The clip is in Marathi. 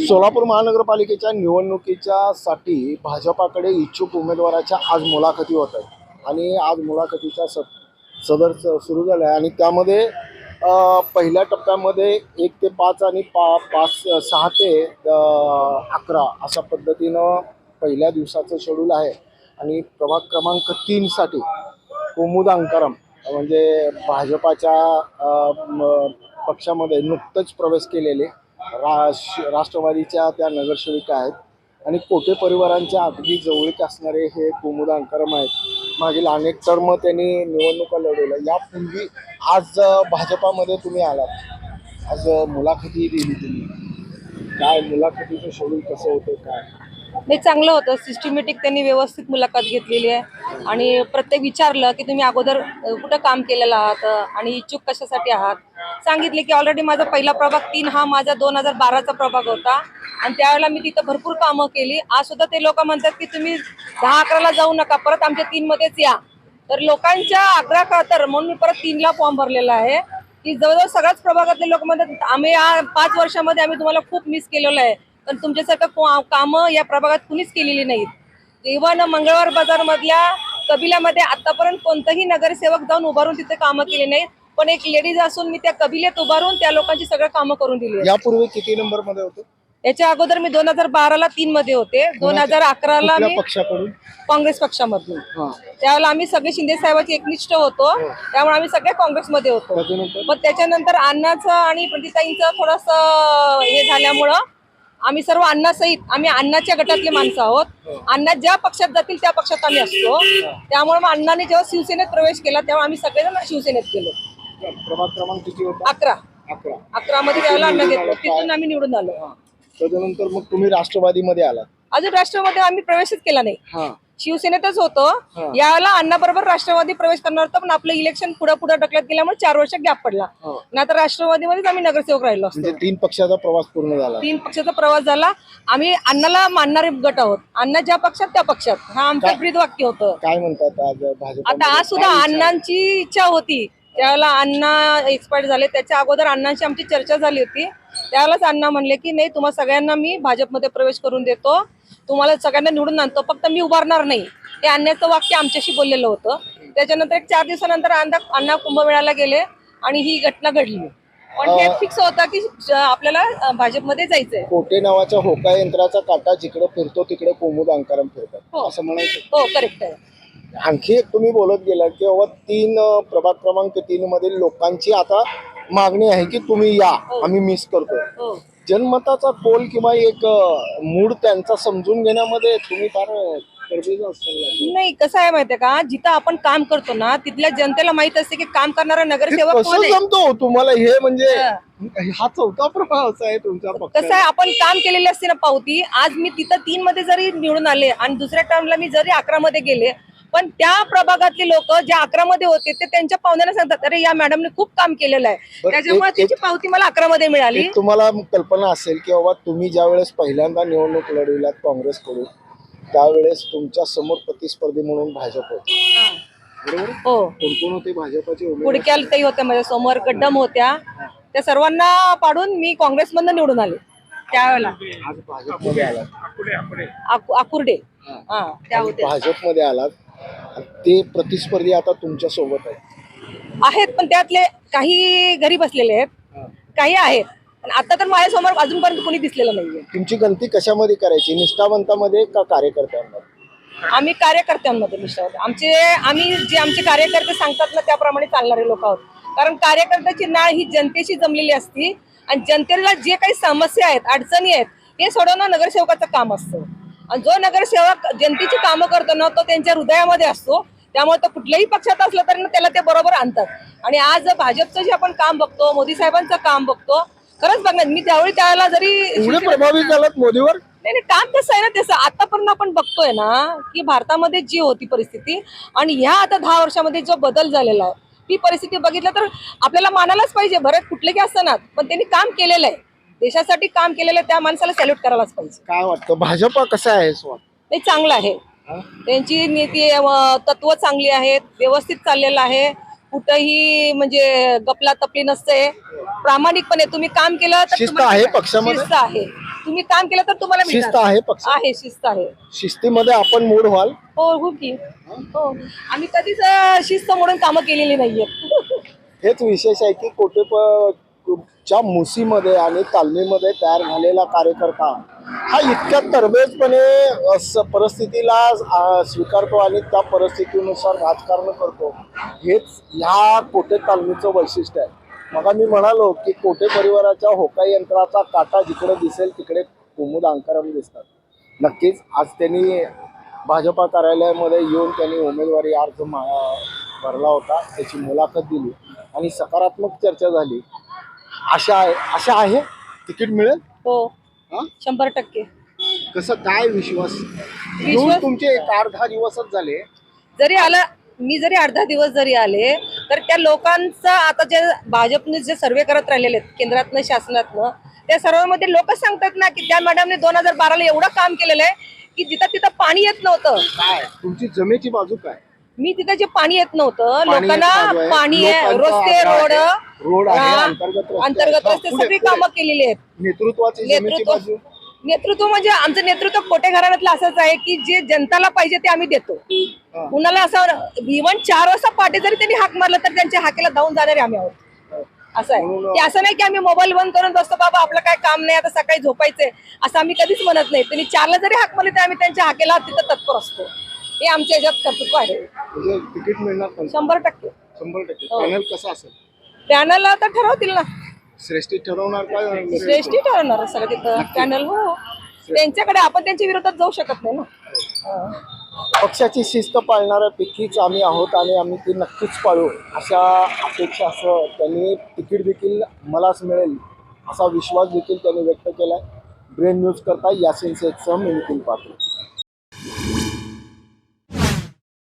सोलापूर महानगरपालिकेच्या निवडणुकीच्या साठी भाजपाकडे इच्छुक उमेदवाराच्या आज मुलाखती होत आहेत आणि आज मुलाखतीच्या सदर सुरू झाला आहे आणि त्यामध्ये पहिल्या टप्प्यामध्ये 1 ते 5 आणि 6 ते 11 अशा पद्धतीनं पहिल्या दिवसाचं शेड्यूल आहे आणि प्रभाग क्रमांक 3 साठी कुमुद अंकाराम म्हणजे भाजपाच्या पक्षामध्ये नुकतंच प्रवेश केलेले राष्ट्रवादीच्या त्या नगरसेविका आहेत आणि कोटे परिवारांच्या अगदी जवळीक असणारे हे कुमुद अंकाराम आहेत। मागील अनेक टर्म त्यांनी निवडणुका लढवल्या। यापूर्वी आज भाजपामध्ये तुम्ही आलात, आज मुलाखती दिली तुम्ही, काय मुलाखतीचं शेड्यूल कसं होतं काय? नाही, चांगलं होतं, सिस्टमॅटिक त्यांनी व्यवस्थित मुलाखत घेतलेली आहे आणि प्रत्येक विचारलं की तुम्ही अगोदर कुठं काम केलेलं आहात आणि इच्छुक कशासाठी आहात। सांगितले की ऑलरेडी माझा पहिला प्रभाग 3 हा माझा 2012चा प्रभाग होता आणि त्यावेळेला मी तिथं भरपूर कामं केली। आज सुद्धा ते लोक म्हणतात की तुम्ही 10-11ला जाऊ नका, परत आमच्या 3 मध्येच या। तर लोकांच्या आग्रह खातर म्हणून मी परत 3ला फॉर्म भरलेला आहे की जवळजवळ सगळ्याच प्रभागातले लोक म्हणतात आम्ही या 5 वर्षामध्ये आम्ही तुम्हाला खूप मिस केलेलं आहे, पण तुमच्यासारखं कामं या प्रभागात कुणीच केलेली नाहीत। इव्हन मंगळवार बाजार मधल्या कबिल्यामध्ये आतापर्यंत कोणताही नगरसेवक जाऊन उभारून तिथे कामं केली नाहीत, पण एक लेडीज असून मी त्या कबिलेत उभारून त्या लोकांची सगळं कामं करून दिली। यापूर्वी किती नंबर मध्ये होते? याच्या अगोदर मी 2012ला 3 मध्ये होते, 2011ला मी पक्षाकडून काँग्रेस पक्षामधून। त्यावेळेला आम्ही सगळे शिंदे साहेबांचे एकनिष्ठ होतो, त्यामुळे आम्ही सगळे काँग्रेसमध्ये होतो। पण त्याच्यानंतर अण्णाचं आणि प्रतिताईंचं थोडंसं हे झाल्यामुळं आम्ही सर्व अण्णासहित आम्ही अण्णाच्या गटातले माणसं आहोत। अण्णा ज्या पक्षात जातील त्या पक्षात आम्ही असतो, त्यामुळे मग अण्णाने जेव्हा शिवसेनेत प्रवेश केला तेव्हा आम्ही सगळेजण शिवसेनेत गेलो। प्रभाग क्रमांक किती होता? 11 मध्ये त्यावेळेला अण्णा घेतलं, तिथून आम्ही निवडून आलो। त्याच्यानंतर मग तुम्ही राष्ट्रवादीमध्ये आलात? अजून राष्ट्रवादी आम्ही प्रवेशच केला नाही, शिवसेनेतच होतो। यावेळेला अण्णा बरोबर राष्ट्रवादी प्रवेश करणार होतं, पण आपलं इलेक्शन पुढे ढकलत गेल्यामुळे 4 वर्ष गॅप पडला, नाहीतर राष्ट्रवादीमध्येच आम्ही नगरसेवक राहिलो असतो। म्हणजे 3 पक्षाचा प्रवास पूर्ण झाला? 3 पक्षाचा प्रवास झाला। आम्ही अण्णाला मानणारे गट आहोत, अण्णा ज्या पक्षात त्या पक्षात, हा आमचं ब्रीद वाक्य होतं। काय म्हणतात आज भाजप? आता आज सुद्धा अण्णांची इच्छा होती, त्यावेळेला अण्णा एक्सपायर झाले, त्याच्या अगोदर अण्णांची आमची चर्चा झाली होती। त्यावेळेलाच अण्णा म्हणले की नाही, तुम्हा सगळ्यांना मी भाजपमध्ये प्रवेश करून देतो, तुम्हाला सगळ्यांना निवडून आणतो, फक्त मी उभारणार नाही, ते अण्णाचं वाक्य आमच्याशी बोललेलं होतं। त्याच्यानंतर एक 4 दिवसानंतर अण्णा कुंभमेळ्याला गेले आणि ही घटना घडली, पण हे फिक्स होतं की आपल्याला भाजपमध्ये जायचंय। कोटे नावाच्या होका यंत्राचा काटा जिकडे फिरतो तिकडे कुमुद अंकाराम फिरतात, असं म्हणायचं? हो, करेक्ट आहे। आणखी एक तुम्ही बोलत गेलात की बाबा 3 प्रभाग क्रमांक 3 मधील लोकांची आता मागणी आहे की तुम्ही या, आम्ही मिस करतोय। जनमताचा कोल किंवा एक मूड त्यांचा समजून घेण्यामध्ये तुम्ही फार नाही, कसं आहे माहितीये का, जिथं आपण काम करतो ना तिथल्या जनतेला माहित असते की काम करणारा नगरसेवक कोण आहे। जमतो तुम्हाला हे, म्हणजे हा 4था प्रभाव असा आहे तुमचा पक्ष। कसं आहे, आपण काम केलेली असते ना पावती। आज मी तिथं 3 मध्ये जरी निवडून आले आणि दुसऱ्या टर्मला मी जरी 11 मध्ये गेले, पण त्या प्रभागातले लोक जे 11 मध्ये होते ते त्यांच्या पाहुण्यांना सांगतात अरे या मॅडमने खूप काम केलेलं आहे, त्याच्यामुळे त्याची पावती मला 11 मध्ये मिळाली। तुम्हाला कल्पना असेल की बाबा तुम्ही ज्या वेळेस पहिल्यांदा निवडणूक लढविल्यात काँग्रेसकडून, त्यावेळेस तुमच्या समोर प्रतिस्पर्धी म्हणून भाजप होते, बरोबर? हो, कोण होते भाजपाचे? कुडक्यालताई होत्या माझ्या समोर, गड्डम होत्या, त्या सर्वांना पाडून मी काँग्रेसमधून निवडून आले त्यावेळेला। आज भाजपमध्ये आलात? आकुर्डे त्या होत्या, भाजपमध्ये आलात, ते प्रतिस्पर्धी आता तुमच्या सोबत आहेत, पण त्यातले काही घरी बसलेले आहेत, काही आहेत, पण आता तर माझ्यासमोर अजूनपर्यंत कोणी दिसलेलं नाहीये। तुमची गणती कशामध्ये करायची, निष्ठावंतामध्ये का कार्यकर्त्यांमध्ये? आम्ही कार्यकर्त्यांमध्ये निष्ठावंत, आम्ही जे आमचे कार्यकर्ते सांगतात ना त्याप्रमाणे चालणारे लोक आहोत, कारण कार्यकर्त्याची नाळ ही जनतेशी जमलेली असती आणि जनतेला जे काही समस्या आहेत, अडचणी आहेत, हे सोडवणं नगरसेवकाचं काम असतं। आणि जो नगरसेवक जनतेची कामं करतो ना तो त्यांच्या हृदयामध्ये असतो, त्यामुळे तो कुठल्याही पक्षात असलं तरी त्याला ते बरोबर आणतात। आणि आज भाजपचं जे आपण काम बघतो, मोदी साहेबांचं काम बघतो, खरंच बघणार मी त्यावेळेला जरी प्रभावित झालात मोदीवर, नाही, काम कसं आहे ना, तसं आतापर्यंत आपण बघतोय ना की भारतामध्ये जी होती परिस्थिती आणि ह्या आता 10 वर्षामध्ये जो बदल झालेला आहे, ती परिस्थिती बघितलं तर आपल्याला मानायलाच पाहिजे। बरं कुठले की असतात, पण त्यांनी काम केलेलं आहे, देशासाठी काम केलेलं, त्या माणसाला सॅल्यूट करायलाच पाहिजे। काय वाटतं भाजप कसं आहे? नाही, चांगलं आहे, त्यांची नीती तत्व चांगली आहेत, व्यवस्थित चाललेलं आहे, कुठंही म्हणजे गपला तपली नसते. प्रामाणिकपणे तुम्ही काम केलं तर शिस्त तुम्हाला आहे मिळणार. पक्षामध्ये? शिस्त आहे. तुम्ही काम केलं तर तुम्हाला शिस्त मिळणार. आहे पक्ष आहे, शिस्त आहे. शिस्तीमध्ये आपण मूड व्हाल. हो की हो. आम्ही कधीच शिस्त मोडून कामं केलेली नाहीयेत. हेच विशेष आहे की च्या मुसीमध्ये आणि तालमीमध्ये तयार झालेला कार्यकर्ता हा इतक्या तरबेजपणे परिस्थितीला स्वीकारतो आणि त्या परिस्थितीनुसार राजकारण करतो. हेच ह्या कोटे तालमीचं वैशिष्ट्य आहे. मग मी म्हणालो की कोटे परिवाराच्या होका यंत्राचा काटा जिकडे दिसेल तिकडे कुमुद अंकाराम दिसतात. नक्कीच आज त्यांनी भाजपा कार्यालयामध्ये येऊन त्यांनी उमेदवारी अर्ज भरला होता, त्याची मुलाखत दिली आणि सकारात्मक चर्चा झाली. आशा आहे तिकीट मिळेल. हो, हा? 100%. कसं काय विश्वास येऊन तुमचे 8-10 दिवसच झाले. जरी आलं, मी जरी 8-10 दिवस जरी आले तर त्या लोकांचा आता जे भाजपने जे सर्वे करत राहिलेले आहेत केंद्रातनं शासनातनं, त्या सर्वांमध्ये लोक सांगतात ना की त्या मॅडमने 2012ला एवढं काम केलेलं आहे की जिथं तिथं पाणी येत नव्हतं. काय तुमची जमेची बाजू काय? मी तिथं जे पाणी येत नव्हतं पाणी लोकांना, येत बाजू आहे, पाणी आहे, लोकांचा रस्ते, आग्रह रोड आहे, हा, अंतर्गत रस्ते पुढे, सगळी पुढे. कामं केलेली आहेत. नेतृत्वाची जमेची बाजू. नेतृत्व म्हणजे आमचं नेतृत्व कोटे घराण्यातलं असंच आहे की जे जनताला पाहिजे ते आम्ही देतो. कुणाला असं इव्हन 4 वाजता पहाटे जरी त्यांनी हाक मारलं तर त्यांच्या हाकेला धावून जाणारे आम्ही आहोत. असं आहे की असं नाही की आम्ही मोबाईल बंद करून बसतो बाबा आपलं काय काम नाही आता सकाळी झोपायचंय असं आम्ही कधीच म्हणत नाही. त्यांनी 4ला जरी हाक मारली तर आम्ही त्यांच्या हाकेला तिथं तत्पर असतो. हे आमच्या याच्यात कर्तृत्व आहे. म्हणजे तिकीट मिळणार पण 100%. 100%. हो. पॅनल कसं असेल? पॅनल आता ठरवतील ना, श्रेष्ठी ठरवणार काय? श्रेष्ठी ठरवणार सगळं तिथं पॅनल. हो, त्यांच्याकडे आपण त्यांच्या विरोधात जाऊ शकत नाही ना. पक्षाची शिस्त पाळणाऱ्यापैकीच आम्ही आहोत आणि आम्ही ती नक्कीच पाळू अशा अपेक्षा, असं त्यांनी तिकीट देखील मलाच मिळेल असा विश्वास देखील त्यांनी व्यक्त केलाय. ब्रेन न्यूज करता यासिन शेखसह मी नितीन पाटील.